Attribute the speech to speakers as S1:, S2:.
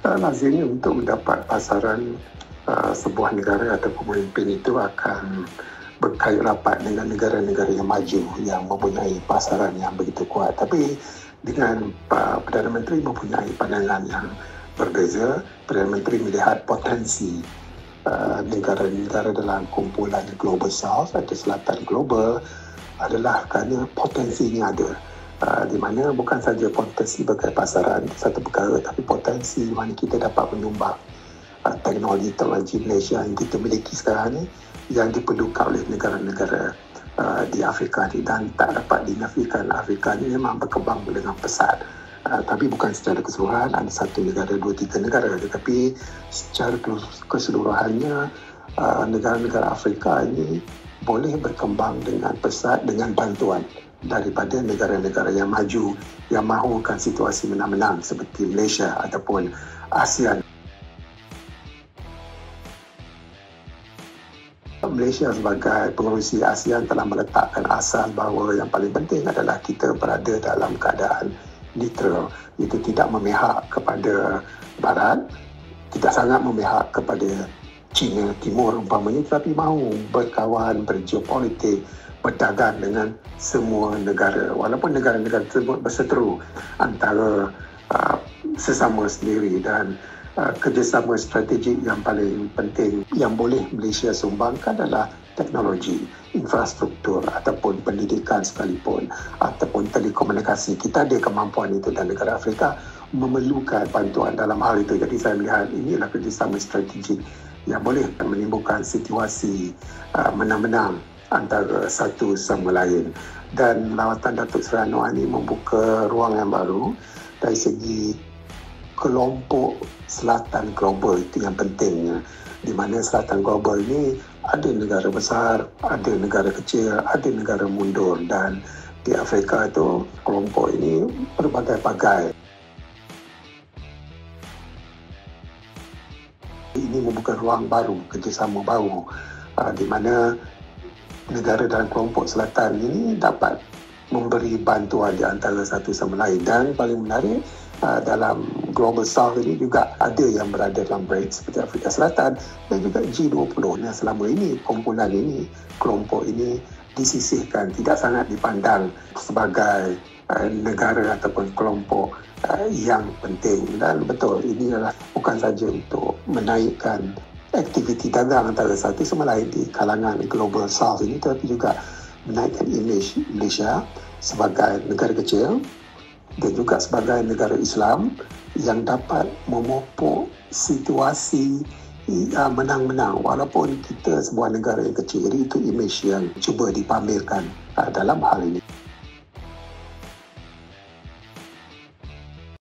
S1: Lazimnya untuk mendapat pasaran sebuah negara atau pemimpin itu akan berkait rapat dengan negara-negara yang maju yang mempunyai pasaran yang begitu kuat. Tapi dengan Perdana Menteri mempunyai pandangan yang berbeza. Perdana Menteri melihat potensi negara-negara dalam kumpulan Global South atau Selatan Global adalah kerana potensinya ada. Di mana bukan saja potensi sebagai pasaran satu perkara, tapi potensi di mana kita dapat menyumbang teknologi Malaysia yang kita miliki sekarang ni yang diperlukan oleh negara-negara di Afrika ni, dan tak dapat dinafikan Afrika ni memang berkembang dengan pesat. Tapi bukan secara keseluruhan, ada satu negara, dua, tiga negara, tetapi secara keseluruhannya negara-negara Afrika ini boleh berkembang dengan pesat dengan bantuan daripada negara-negara yang maju yang mahukan situasi menang-menang seperti Malaysia ataupun ASEAN. Malaysia sebagai pengerusi ASEAN telah meletakkan asas bahawa yang paling penting adalah kita berada dalam keadaan neutral, iaitu tidak memihak kepada Barat, tidak sangat memihak kepada China Timur umpamanya, tetapi mahu berkawan, bergeopolitik, berdagang dengan semua negara, walaupun negara-negara tersebut berseteru antara sesama sendiri. Dan kerjasama strategik yang paling penting yang boleh Malaysia sumbangkan adalah teknologi, infrastruktur ataupun pendidikan sekalipun, ataupun telekomunikasi. Kita ada kemampuan itu dan negara Afrika memerlukan bantuan dalam hal itu. Jadi saya melihat ini adalah kerjasama strategik yang boleh menimbulkan situasi menang-menang antara satu sama lain. Dan lawatan Datuk Seri Anwar ini membuka ruang yang baru dari segi kelompok Selatan Global. Itu yang pentingnya, di mana Selatan Global ini ada negara besar, ada negara kecil, ada negara mundur, dan di Afrika itu kelompok ini berbagai-bagai. Ini membuka ruang baru, kerjasama baru, di mana negara dalam kelompok selatan ini dapat memberi bantuan di antara satu sama lain. Dan paling menarik, dalam Global South ini juga ada yang berada dalam BRICS seperti Afrika Selatan dan juga G20. Nah, selama ini kumpulan ini, kelompok ini disisihkan, tidak sangat dipandang sebagai negara ataupun kelompok yang penting. Dan betul, ini adalah bukan saja untuk menaikkan aktiviti dagang antara satu sama lain di kalangan Global South ini, tetapi juga menaikkan imej Malaysia sebagai negara kecil dan juga sebagai negara Islam yang dapat memupuk situasi menang-menang walaupun kita sebuah negara yang kecil. Jadi itu imej yang cuba dipamerkan dalam hal ini.